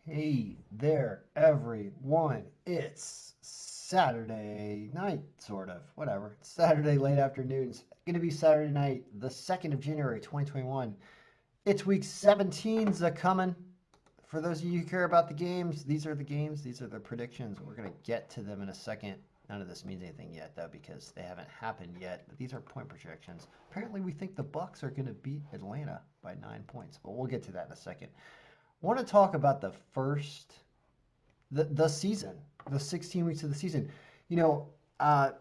Hey there, everyone. It's Saturday night, sort of. Whatever. It's Saturday late afternoon. It's going to be Saturday night, the 2nd of January, 2021. It's week 17's a coming. For those of you who care about the games, these are the games. These are the predictions. We're going to get to them in a second. None of this means anything yet, though, because they haven't happened yet. But these are point projections. Apparently, we think the Bucks are going to beat Atlanta by 9 points. But we'll get to that in a second. I want to talk about the season, the 16 weeks of the season. You know, uh,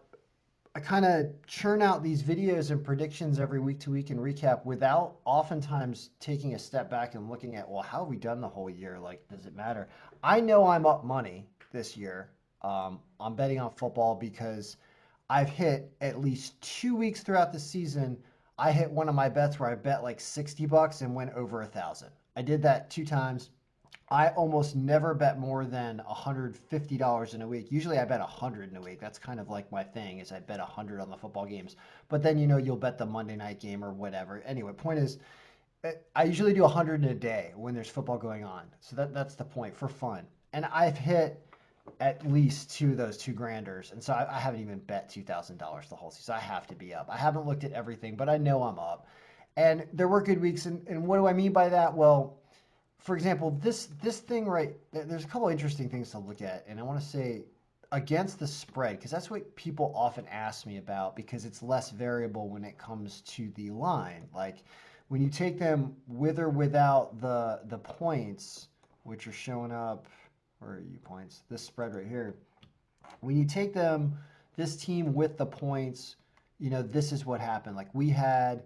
I kind of churn out these videos and predictions every week to week and recap without oftentimes taking a step back and looking at, well, how have we done the whole year? Like, does it matter? I know I'm up money this year. I'm betting on football because I've hit at least 2 weeks throughout the season. I hit one of my bets where I bet like $60 and went over 1,000. I did that 2 times. I almost never bet more than $150 in a week. Usually I bet 100 in a week. That's kind of like my thing is I bet 100 on the football games. But then you'll bet the Monday night game or whatever. Anyway, point is I usually do 100 in a day when there's football going on. So that's the point for fun. And I've hit at least two of those two granders. And so I haven't even bet $2,000 the whole season. I have to be up. I haven't looked at everything, but I know I'm up. And there were good weeks. And what do I mean by that? Well, for example, this thing right there's a couple interesting things to look at, and I want to say against the spread because that's what people often ask me about because it's less variable when it comes to the line. Like when you take them with or without the points, which are showing up, where are you points? This spread right here. When you take them, this team with the points, this is what happened. Like we had,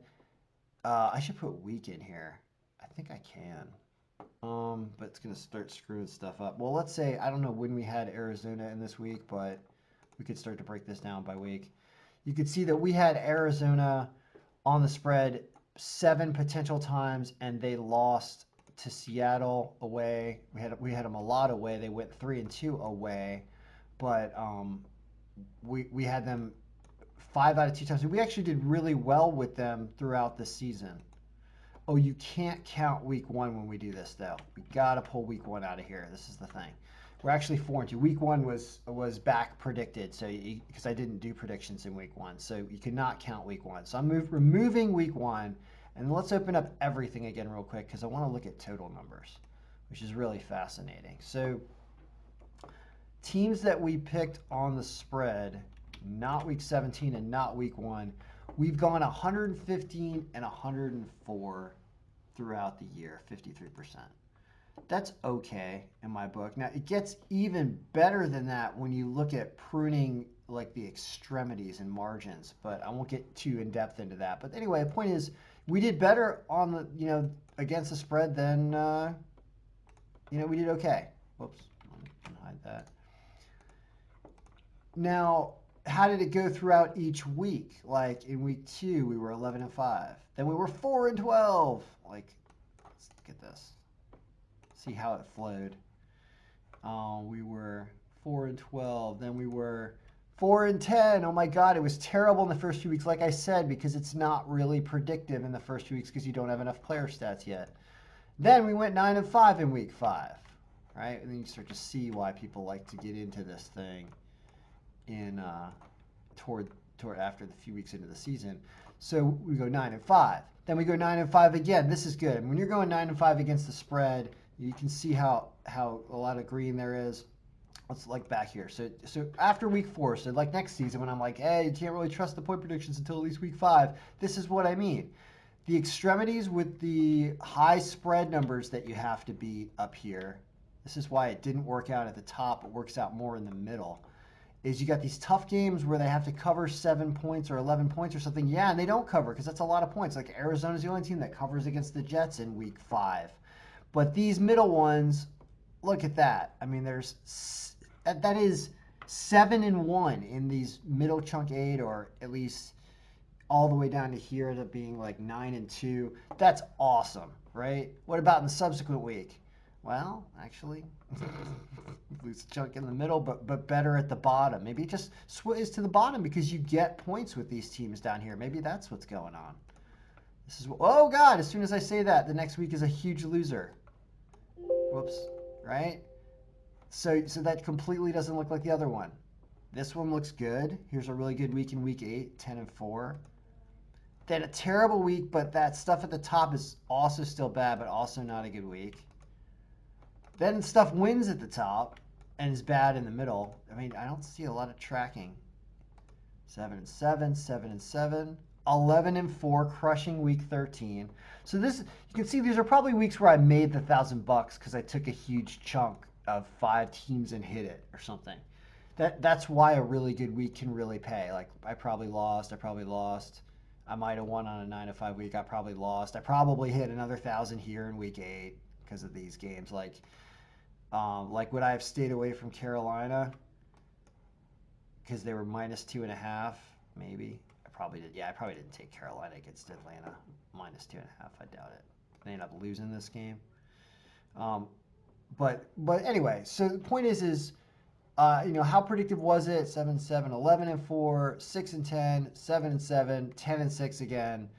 I should put week in here. I think I can. But it's gonna start screwing stuff up. Well, let's say I don't know when we had Arizona in this week, but we could start to break this down by week. You could see that we had Arizona on the spread 7 potential times, and they lost to Seattle away. We had them a lot away. They went 3-2 away, but we had them 5 out of 2 times. We actually did really well with them throughout the season. Oh, you can't count week one when we do this though. We gotta pull week one out of here. This is the thing. We're actually 4-2. Week one was back predicted, so because I didn't do predictions in week one, so you could not count week one. So I'm removing week one, and let's open up everything again real quick because I want to look at total numbers, which is really fascinating. So teams that we picked on the spread, not week 17 and not week one, we've gone 115 and 104 throughout the year, 53%. That's okay in my book. Now, it gets even better than that when you look at pruning like the extremities and margins, but I won't get too in depth into that. But anyway, the point is we did better on the, against the spread than, we did okay. Whoops, I'm going to hide that. Now, how did it go throughout each week? Like in week 2, we were 11-5. Then we were 4-12. Like, let's look at this. See how it flowed. We were 4-12. Then we were 4-10. Oh my God, it was terrible in the first few weeks. Like I said, because it's not really predictive in the first few weeks because you don't have enough player stats yet. Then we went 9-5 in week 5, right? And then you start to see why people like to get into this thing in toward after the few weeks into the season. So we go 9-5. Then we go 9-5 again. This is good. And when you're going 9-5 against the spread, you can see how a lot of green there is. Let's like back here. So after week 4, so like next season when I'm like, hey, you can't really trust the point predictions until at least week 5. This is what I mean. The extremities with the high spread numbers that you have to beat up here. This is why it didn't work out at the top. It works out more in the middle. Is you got these tough games where they have to cover 7 points or 11 points or something. Yeah, and they don't cover because that's a lot of points. Like Arizona's the only team that covers against the Jets in week 5. But these middle ones, look at that. I mean, that is 7-1 in these middle chunk 8, or at least all the way down to here to being like 9-2. That's awesome, right? What about in the subsequent week? Well, actually, lose a chunk in the middle, but better at the bottom. Maybe it just sways to the bottom because you get points with these teams down here. Maybe that's what's going on. Oh God! As soon as I say that, the next week is a huge loser. Whoops. right? So that completely doesn't look like the other one. This one looks good. Here's a really good week in week 8, 10-4. Then a terrible week, but that stuff at the top is also still bad, but also not a good week. Then stuff wins at the top and is bad in the middle. I mean, I don't see a lot of tracking. 7-7, 7-7, 11-4, crushing week 13. So this, you can see these are probably weeks where I made the $1,000 because I took a huge chunk of 5 teams and hit it or something. That's why a really good week can really pay. Like I probably lost. I might have won on a 9-5 week. I probably lost. I probably hit another 1,000 here in week 8 because of these games. Like would I have stayed away from Carolina because they were -2.5? Maybe. I probably did. Yeah, I probably didn't take Carolina against Atlanta -2.5. I doubt it. They ended up losing this game. But anyway, so the point is how predictive was it? 7-7, 11-4, 6-10, 7-7, 10-6 again.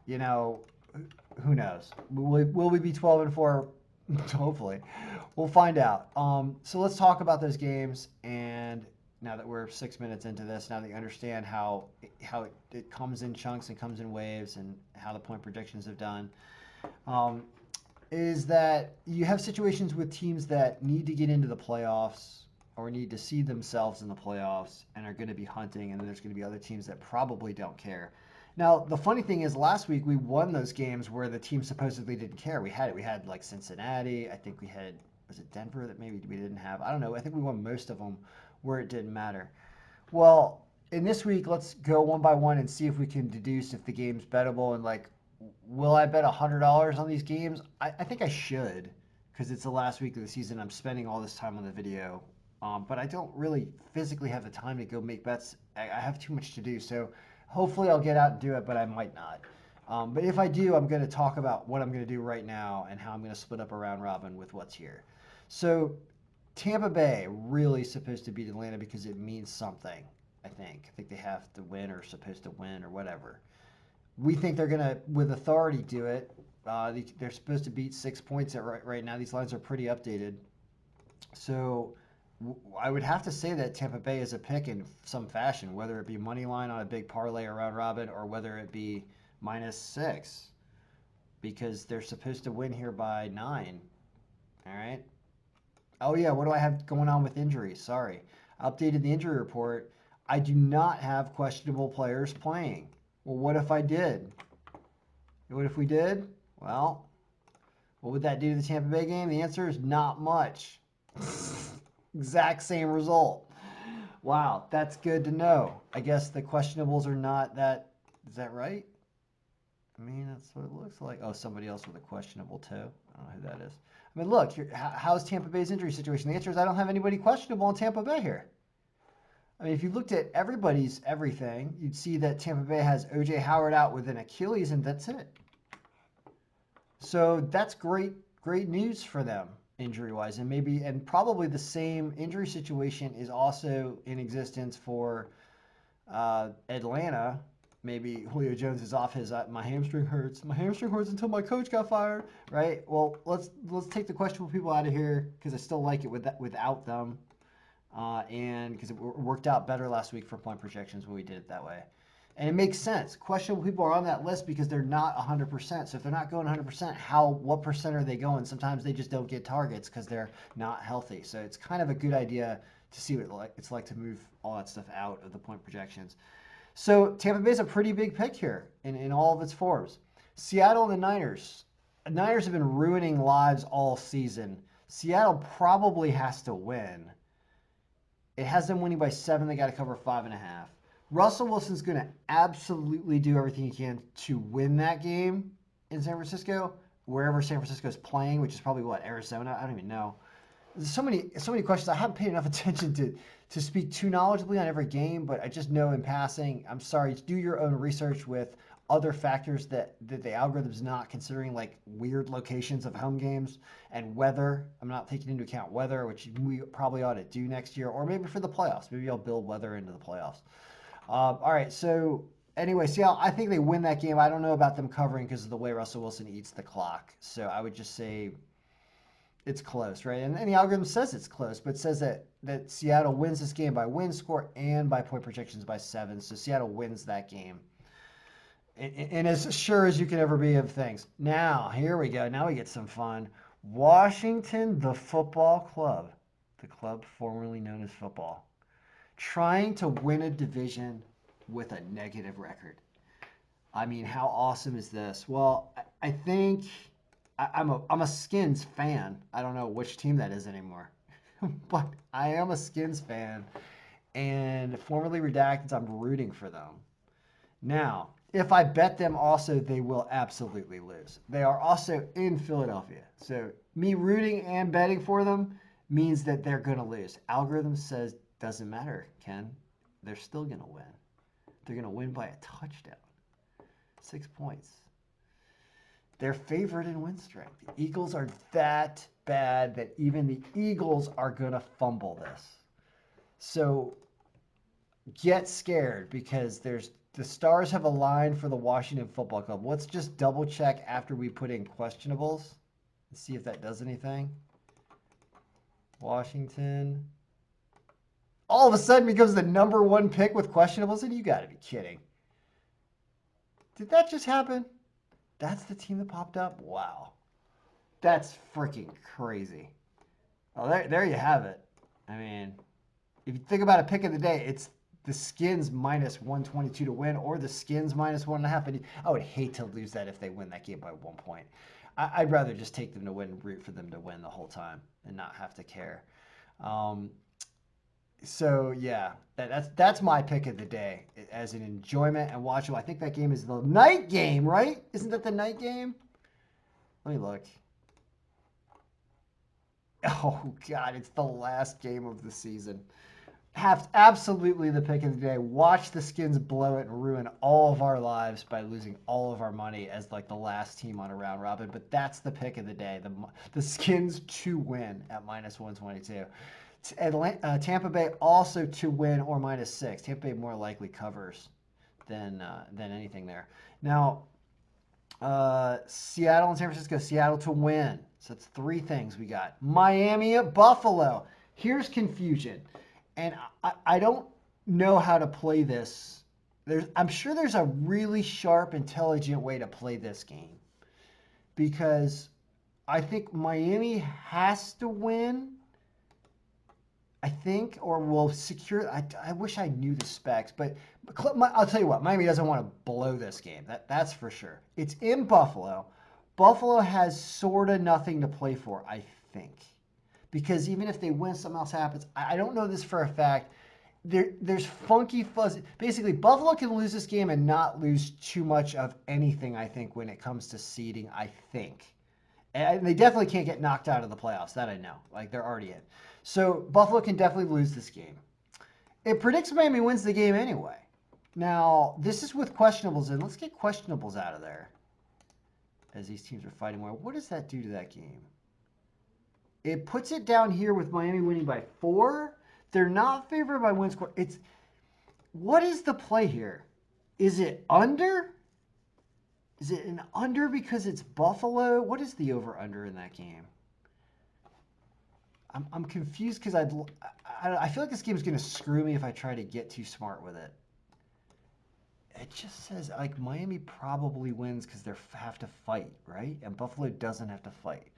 You know, who knows? Will we be 12-4? Hopefully, we'll find out. So let's talk about those games. And now that we're 6 minutes into this, now that you understand how it comes in chunks and comes in waves, and how the point predictions have done. Is that you have situations with teams that need to get into the playoffs or need to see themselves in the playoffs and are going to be hunting, and then there's going to be other teams that probably don't care. Now, the funny thing is last week we won those games where the team supposedly didn't care. We had like Cincinnati. I think we had, was it Denver that maybe we didn't have? I don't know. I think we won most of them where it didn't matter. Well, in this week, let's go one by one and see if we can deduce if the game's bettable, and like, will I bet $100 on these games? I think I should, because it's the last week of the season. I'm spending all this time on the video, but I don't really physically have the time to go make bets. I have too much to do, so hopefully I'll get out and do it, but I might not. But if I do, I'm going to talk about what I'm going to do right now and how I'm going to split up a round robin with what's here. So Tampa Bay really supposed to beat Atlanta because it means something, I think. I think they have to win or supposed to win or whatever. We think they're going to, with authority, do it. They're supposed to beat 6 points right now. These lines are pretty updated. So I would have to say that Tampa Bay is a pick in some fashion, whether it be money line on a big parlay around robin or whether it be -6, because they're supposed to win here by 9. All right. Oh, yeah. What do I have going on with injuries? Sorry. I updated the injury report. I do not have questionable players playing. Well, what if I did? What if we did? Well, what would that do to the Tampa Bay game? The answer is not much. Exact same result. Wow, that's good to know. I guess the questionables are not that. Is that right? I mean, that's what it looks like. Oh, somebody else with a questionable too. I don't know who that is. I mean, look, here, how's Tampa Bay's injury situation? The answer is I don't have anybody questionable in Tampa Bay here. I mean, if you looked at everybody's everything, you'd see that Tampa Bay has O.J. Howard out with an Achilles, and that's it. So that's great news for them injury-wise, and probably the same injury situation is also in existence for Atlanta. Maybe Julio Jones is off his my hamstring hurts. My hamstring hurts until my coach got fired, right? Well, let's take the questionable people out of here because I still like it without them. And because it worked out better last week for point projections when we did it that way. And it makes sense. Questionable people are on that list because they're not 100%. So if they're not going 100%, what percent are they going? Sometimes they just don't get targets because they're not healthy. So it's kind of a good idea to see what it's like to move all that stuff out of the point projections. So Tampa Bay is a pretty big pick here in all of its forms. Seattle and the Niners. The Niners have been ruining lives all season. Seattle probably has to win. It has them winning by 7. They got to cover 5.5. Russell Wilson's going to absolutely do everything he can to win that game in San Francisco, wherever San Francisco is playing, which is probably Arizona. I don't even know. There's so many questions. I haven't paid enough attention to speak too knowledgeably on every game, but I just know in passing. I'm sorry. Do your own research with other factors that the algorithm's not considering, like weird locations of home games and weather. I'm not taking into account weather, which we probably ought to do next year, or maybe for the playoffs. Maybe I'll build weather into the playoffs. All right, so anyway, Seattle, I think they win that game. I don't know about them covering because of the way Russell Wilson eats the clock. So I would just say it's close, right? And the algorithm says it's close, but says that Seattle wins this game by win score and by point projections by 7. So Seattle wins that game. And as sure as you can ever be of things. Now, here we go. Now we get some fun. Washington, the football club, the club formerly known as football, trying to win a division with a negative record. I mean, how awesome is this? Well, I think I'm a Skins fan. I don't know which team that is anymore, but I am a Skins fan, and formerly redacted, I'm rooting for them. Now, if I bet them also, they will absolutely lose. They are also in Philadelphia. So me rooting and betting for them means that they're going to lose. Algorithm says doesn't matter, Ken. They're still going to win. They're going to win by a touchdown. 6 points. They're favored in win strength. The Eagles are that bad that even the Eagles are going to fumble this. So get scared because the stars have aligned for the Washington Football Club. Let's just double check after we put in questionables and see if that does anything. Washington all of a sudden becomes the #1 pick with questionables, and you got to be kidding. Did that just happen? That's the team that popped up? Wow. That's freaking crazy. Oh, there you have it. I mean, if you think about a pick of the day, it's the Skins -122 to win, or the Skins -1.5. And I would hate to lose that if they win that game by 1 point. I'd rather just take them to win and root for them to win the whole time and not have to care. So yeah, that's my pick of the day as an enjoyment and watchable. I think that game is the night game, right? Isn't that the night game? Let me look. Oh God, it's the last game of the season. Absolutely the pick of the day. Watch the Skins blow it and ruin all of our lives by losing all of our money as like the last team on a round robin. But that's the pick of the day. The Skins to win at -122. Tampa Bay also to win or -6. Tampa Bay more likely covers than anything there. Now, Seattle and San Francisco. Seattle to win. So that's 3 things we got. Miami at Buffalo. Here's confusion. And I don't know how to play this. I'm sure there's a really sharp, intelligent way to play this game. Because I think Miami has to win. I think, or will secure. I wish I knew the specs, but I'll tell you what, Miami doesn't want to blow this game. That's for sure. It's in Buffalo. Buffalo has sort of nothing to play for, I think. Because even if they win, something else happens. I don't know this for a fact. There's funky fuzzy. Basically, Buffalo can lose this game and not lose too much of anything, I think, when it comes to seeding, I think. And they definitely can't get knocked out of the playoffs. That I know. Like, they're already in. So Buffalo can definitely lose this game. It predicts Miami wins the game anyway. Now, this is with questionables in. Let's get questionables out of there. As these teams are fighting more. What does that do to that game? It puts it down here with Miami winning by 4. They're not favored by win score. What is the play here? Is it under? Is it an under because it's Buffalo? What is the over-under in that game? I'm confused because I feel like this game is going to screw me if I try to get too smart with it. It just says like Miami probably wins because they have to fight, right? And Buffalo doesn't have to fight.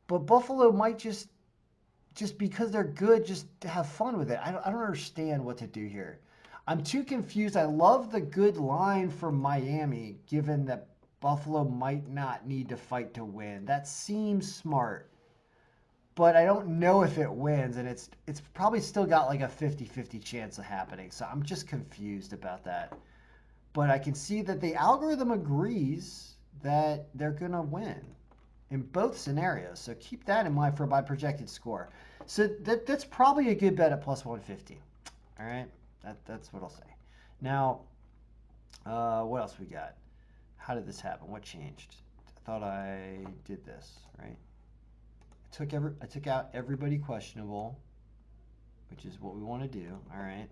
But Buffalo might just because they're good, just have fun with it. I don't understand what to do here. I'm too confused. I love the good line for Miami, given that Buffalo might not need to fight to win. That seems smart. But I don't know if it wins, and it's probably still got like a 50-50 chance of happening. So I'm just confused about that. But I can see that the algorithm agrees that they're going to win in both scenarios. So keep that in mind for my projected score. So that's probably a good bet at +150. All right, that's what I'll say. Now, what else we got? How did this happen? What changed? I thought I did this, right? I took out everybody questionable, which is what we want to do. All right.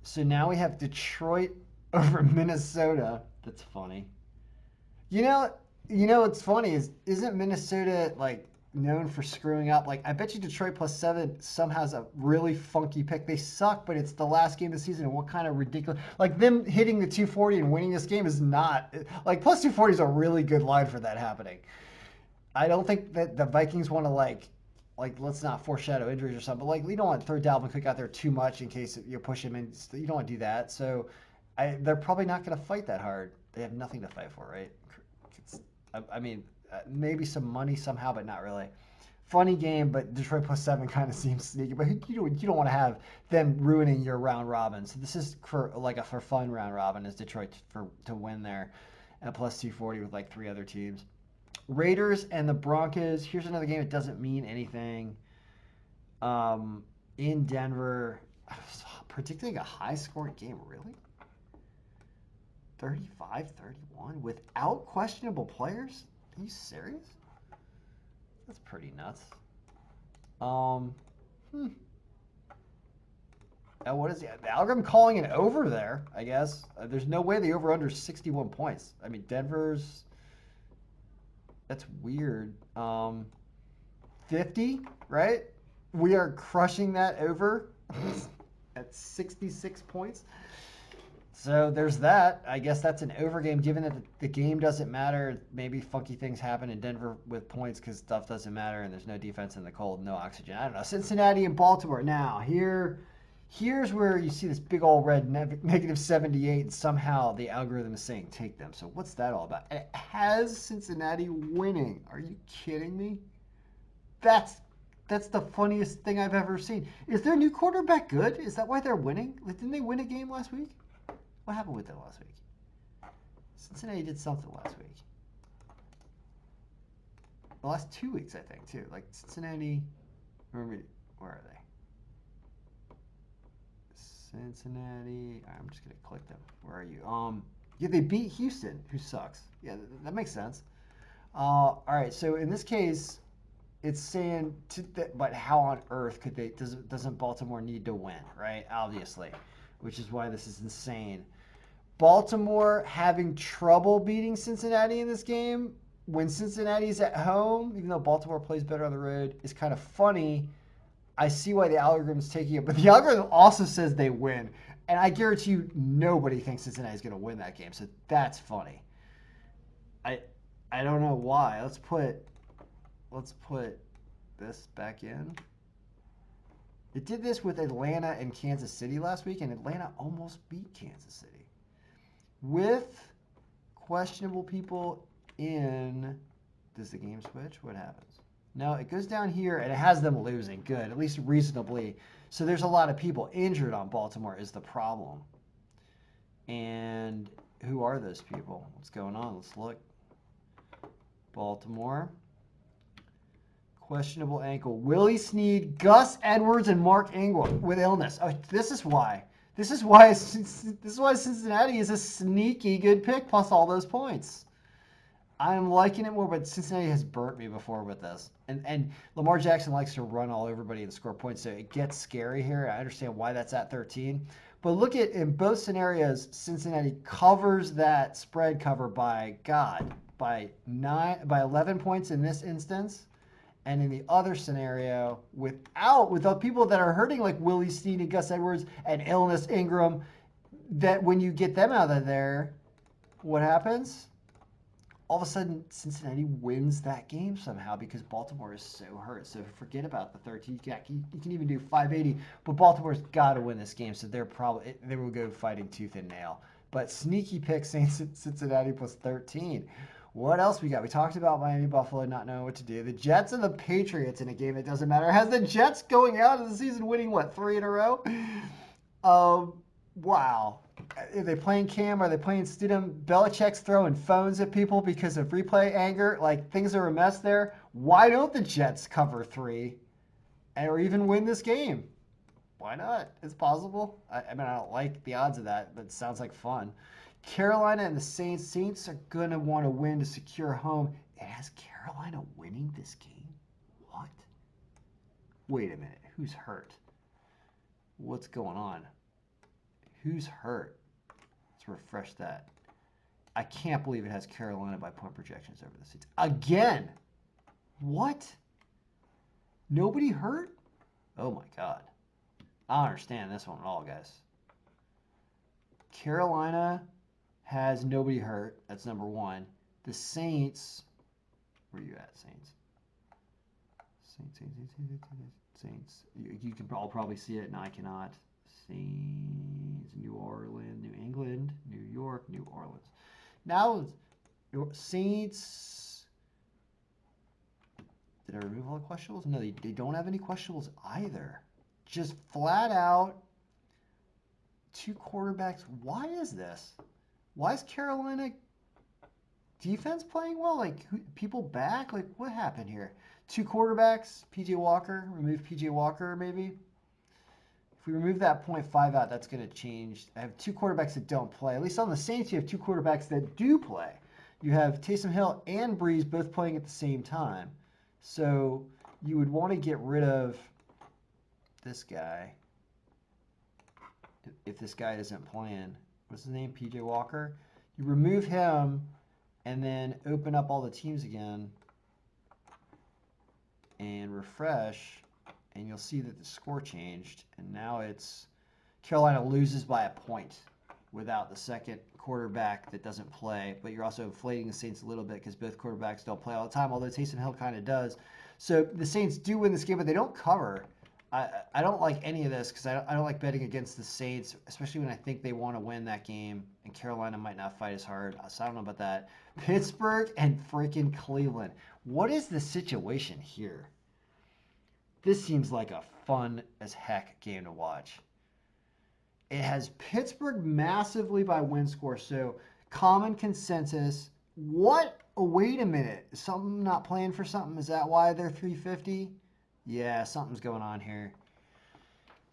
So now we have Detroit over Minnesota. That's funny. You know what's funny isn't Minnesota like known for screwing up. Like, I bet you Detroit +7 somehow has a really funky pick. They suck, but it's the last game of the season. And what kind of ridiculous, like them hitting the 240 and winning this game is not, like +240 is a really good line for that happening. I don't think that the Vikings want to like let's not foreshadow injuries or something. But like, you don't want to throw Dalvin Cook out there too much in case you push him in. You don't want to do that. So they're probably not going to fight that hard. They have nothing to fight for, right? I mean, maybe some money somehow, but not really. Funny game, but Detroit +7 kind of seems sneaky. But you don't want to have them ruining your round robin. So this is for like a for fun round robin is Detroit to win there at +240 with like 3 other teams. Raiders and the Broncos. Here's another game. It doesn't mean anything. In Denver, predicting a high-scoring game. Really? 35-31 without questionable players? Are you serious? That's pretty nuts. Now what is the algorithm calling it over there? I guess there's no way the over under 61 points. I mean, Denver's. That's weird. 50, right? We are crushing that over at 66 points. So there's that. I guess that's an over game, given that the game doesn't matter. Maybe funky things happen in Denver with points because stuff doesn't matter and there's no defense in the cold, no oxygen. I don't know. Cincinnati and Baltimore. Now, here's where you see this big old red -78 and somehow the algorithm is saying take them. So what's that all about? It has Cincinnati winning. Are you kidding me? That's the funniest thing I've ever seen. Is their new quarterback good? Is that why they're winning? Didn't they win a game last week? What happened with them last week? Cincinnati did something last week. The last 2 weeks, I think, too. Like Cincinnati, where are they? Cincinnati. I'm just gonna click them. Where are you? Yeah, they beat Houston, who sucks. Yeah, that makes sense. All right. So in this case, it's saying, but how on earth could they? Doesn't Baltimore need to win, right? Obviously, which is why this is insane. Baltimore having trouble beating Cincinnati in this game when Cincinnati's at home, even though Baltimore plays better on the road, is kind of funny. I see why the algorithm's taking it, but the algorithm also says they win. And I guarantee you nobody thinks Cincinnati's going to win that game, so that's funny. I don't know why. Let's put this back in. It did this with Atlanta and Kansas City last week, and Atlanta almost beat Kansas City. With questionable people in, does the game switch? What happens? No, it goes down here, and it has them losing. Good, at least reasonably. So there's a lot of people injured on Baltimore is the problem. And who are those people? What's going on? Let's look. Baltimore. Questionable ankle. Willie Snead, Gus Edwards, and Mark Ingram with illness. Oh, this is why. This is why Cincinnati is a sneaky good pick plus all those points. I'm liking it more, but Cincinnati has burnt me before with this. And Lamar Jackson likes to run all over everybody and score points, so it gets scary here. I understand why that's at 13. But look at, in both scenarios, Cincinnati covers that spread cover by 11 points in this instance. And in the other scenario, with the people that are hurting, like Willie Snead and Gus Edwards and illness Ingram, that when you get them out of there, what happens? All of a sudden, Cincinnati wins that game somehow because Baltimore is so hurt. So forget about the 13. You can even do 580, but Baltimore's got to win this game. So they will go fighting tooth and nail. But sneaky pick Cincinnati plus 13. What else we got? We talked about Miami, Buffalo not knowing what to do. The Jets and the Patriots in a game that doesn't matter. Has the Jets going out of the season winning, 3 in a row? Wow. Are they playing Cam? Are they playing Stidham? Belichick's throwing phones at people because of replay anger. Like, things are a mess there. Why don't the Jets cover 3 or even win this game? Why not? It's possible. I mean, I don't like the odds of that, but it sounds like fun. Carolina and the Saints. Saints are going to want to win to secure home. It has Carolina winning this game? What? Wait a minute. Who's hurt? What's going on? Who's hurt? Let's refresh that. I can't believe it has Carolina by point projections over the Saints. Again! What? Nobody hurt? Oh my God. I don't understand this one at all, guys. Carolina has nobody hurt. That's number one. The Saints, where are you at, Saints? Saints. You can all probably see it, and I cannot. Saints, New Orleans, New England, New York, New Orleans. Now, Saints. Did I remove all the questionables? No, they don't have any questionables either. Just flat out two quarterbacks. Why is this? Why is Carolina defense playing well? Like, people back? Like, what happened here? Two quarterbacks, PJ Walker. Remove PJ Walker, maybe. If we remove that 0.5 out, that's going to change. I have two quarterbacks that don't play. At least on the Saints, you have two quarterbacks that do play. You have Taysom Hill and Breeze both playing at the same time. So you would want to get rid of this guy if this guy isn't playing. What's his name? PJ Walker. You remove him and then open up all the teams again and refresh, and you'll see that the score changed, and now it's Carolina loses by a point without the second quarterback that doesn't play, but you're also inflating the Saints a little bit because both quarterbacks don't play all the time, although Taysom Hill kind of does. So the Saints do win this game, but they don't cover. I don't like any of this because I don't like betting against the Saints, especially when I think they want to win that game, and Carolina might not fight as hard. So I don't know about that. Pittsburgh and freaking Cleveland. What is the situation here? This seems like a fun as heck game to watch. It has Pittsburgh massively by win score, so common consensus. What? Oh, wait a minute. Is something not playing for something? Is that why they're 350? Yeah, something's going on here.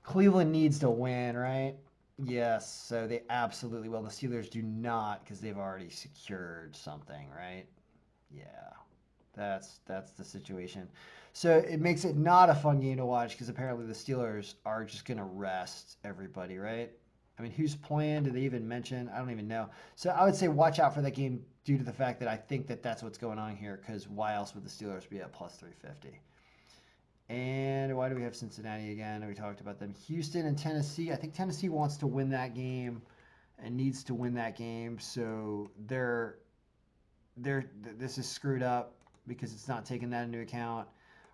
Cleveland needs to win, right? Yes, so they absolutely will. The Steelers do not because they've already secured something, right? Yeah, that's the situation. So it makes it not a fun game to watch because apparently the Steelers are just going to rest everybody, right? I mean, who's playing? Did they even mention? I don't even know. So I would say watch out for that game due to the fact that I think that that's what's going on here because why else would the Steelers be at plus 350? And why do we have Cincinnati again? We talked about them. Houston and Tennessee. I think Tennessee wants to win that game and needs to win that game. So this is screwed up because it's not taking that into account.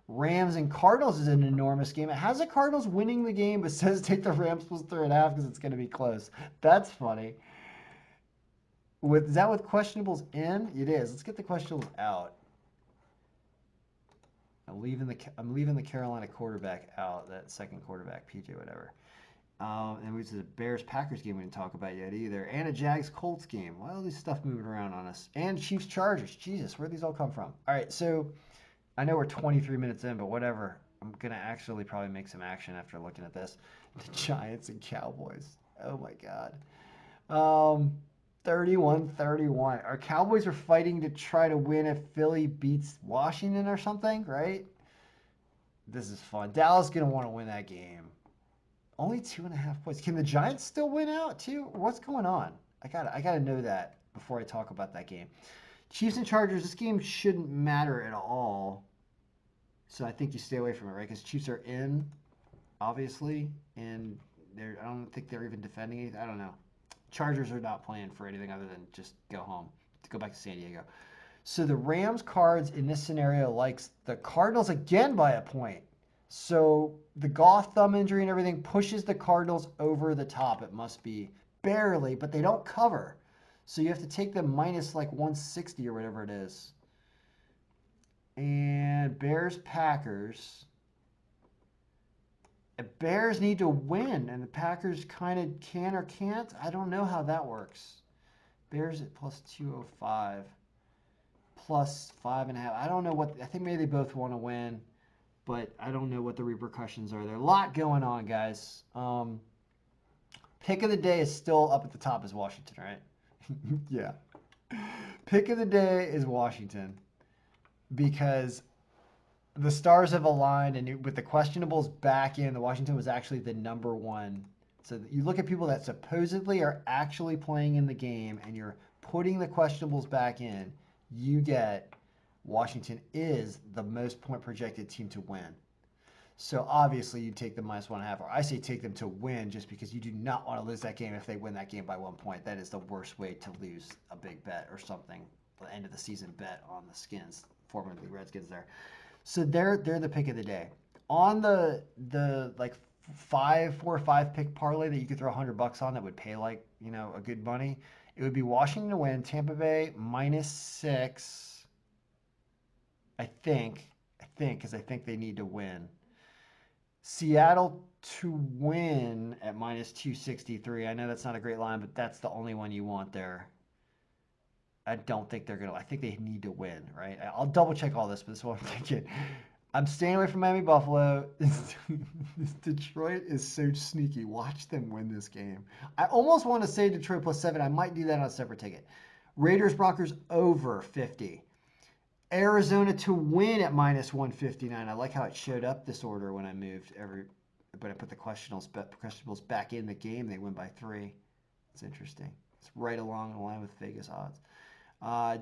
Rams and Cardinals is an enormous game. It has the Cardinals winning the game, but says take the Rams plus 3.5 because it's going to be close. That's funny. Is that with questionables in? It is. Let's get the questionables out. I'm leaving the Carolina quarterback out, that second quarterback, PJ, whatever. And which is a Bears-Packers game we didn't talk about yet either. And a Jags-Colts game. Why all this stuff moving around on us? And Chiefs-Chargers. Jesus, where'd these all come from? All right, so I know we're 23 minutes in, but whatever. I'm going to actually probably make some action after looking at this. The Giants and Cowboys. Oh, my God. 31-31. Our Cowboys are fighting to try to win if Philly beats Washington or something, right? This is fun. Dallas is going to want to win that game. Only 2.5 points. Can the Giants still win out too? What's going on? I gotta know that before I talk about that game. Chiefs and Chargers. This game shouldn't matter at all. So I think you stay away from it, right? Because Chiefs are in, obviously, and I don't think they're even defending anything. I don't know. Chargers are not playing for anything other than just go home, to go back to San Diego. So the Rams cards in this scenario likes the Cardinals again by a point. So the Goff thumb injury and everything pushes the Cardinals over the top. It must be barely, but they don't cover. So you have to take them minus like 160 or whatever it is. And Bears-Packers. The Bears need to win, and the Packers kind of can or can't. I don't know how that works. Bears at plus 205, plus 5.5. I don't know what. I think maybe they both want to win, but I don't know what the repercussions are. There's a lot going on, guys. Pick of the day is still up at the top is Washington, right? Yeah. Pick of the day is Washington because the stars have aligned, and with the questionables back in, the Washington was actually the number one. So you look at people that supposedly are actually playing in the game, and you're putting the questionables back in, you get Washington is the most point projected team to win. So obviously you take the -1.5, or I say take them to win, just because you do not want to lose that game if they win that game by 1 point. That is the worst way to lose a big bet or something. The end of the season bet on the Skins, formerly Redskins there. So they're the pick of the day. On the like 4 or 5 pick parlay that you could throw $100 on that would pay like, a good money. It would be Washington to win, Tampa Bay -6. I think, because I think they need to win. Seattle to win at -263. I know that's not a great line, but that's the only one you want there. I don't think they're gonna. I think they need to win, right? I'll double check all this, but this is what I'm thinking. I'm staying away from Miami Buffalo. Detroit is so sneaky. Watch them win this game. I almost want to say Detroit +7. I might do that on a separate ticket. Raiders Broncos over 50. Arizona to win at -159. I like how it showed up this order when I moved but I put the questionables back in the game. They win by 3. It's interesting. It's right along the line with Vegas odds.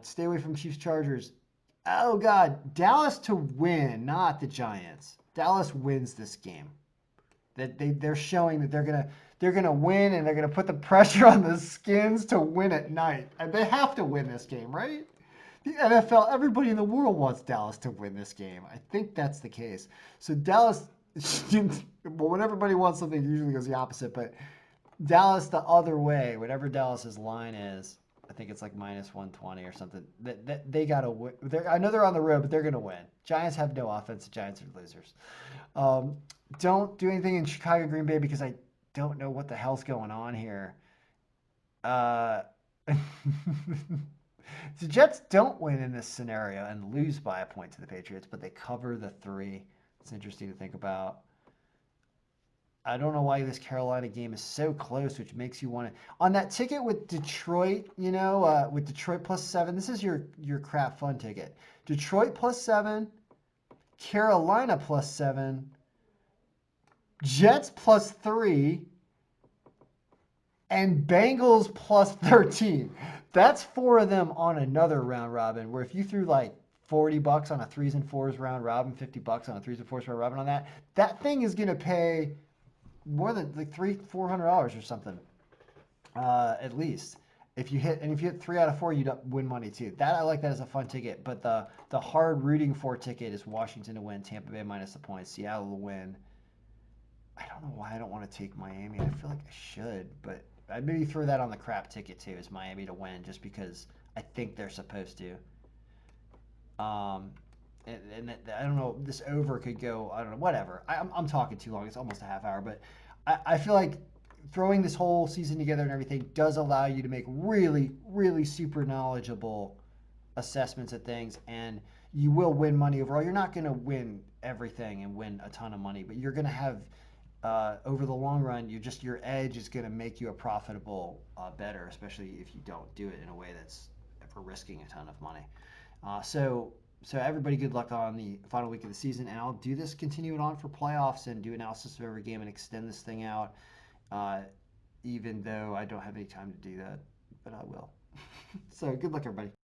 Stay away from Chiefs Chargers. Oh God, Dallas to win, not the Giants. Dallas wins this game. They're showing that they're gonna win, and they're gonna put the pressure on the Skins to win at night. And they have to win this game, right? The NFL, everybody in the world wants Dallas to win this game. I think that's the case. So Dallas, well, when everybody wants something, it usually goes the opposite. But Dallas the other way, whatever Dallas's line is, I think it's like -120 or something. They got to win. I know they're on the road, but they're going to win. Giants have no offense. The Giants are losers. Don't do anything in Chicago, Green Bay, because I don't know what the hell's going on here. The Jets don't win in this scenario and lose by a point to the Patriots, but they cover the 3. It's interesting to think about. I don't know why this Carolina game is so close, which makes you want to. On that ticket with Detroit, with Detroit +7, this is your crap fun ticket. Detroit +7, Carolina +7, Jets +3, and Bengals +13. That's 4 of them on another round robin, where if you threw like $40 on a 3s and 4s round robin, $50 on a 3s and 4s round robin on that thing is going to pay more than like $400 or something, at least. If you hit 3 out of 4, you'd win money too. That I like that as a fun ticket. But the hard rooting for ticket is Washington to win, Tampa Bay minus the points, Seattle to win. I don't know why I don't want to take Miami. I feel like I should, but I'd maybe throw that on the crap ticket too, is Miami to win, just because I think they're supposed to. And I don't know, this over could go, I don't know, whatever. I'm talking too long. It's almost a half hour, but I feel like throwing this whole season together and everything does allow you to make really, really super knowledgeable assessments of things, and you will win money overall. You're not going to win everything and win a ton of money, but you're going to have, over the long run, your edge is going to make you a profitable bettor, especially if you don't do it in a way that's for risking a ton of money. So everybody, good luck on the final week of the season, and I'll do this, continue it on for playoffs, and do analysis of every game and extend this thing out, even though I don't have any time to do that, but I will. So good luck, everybody.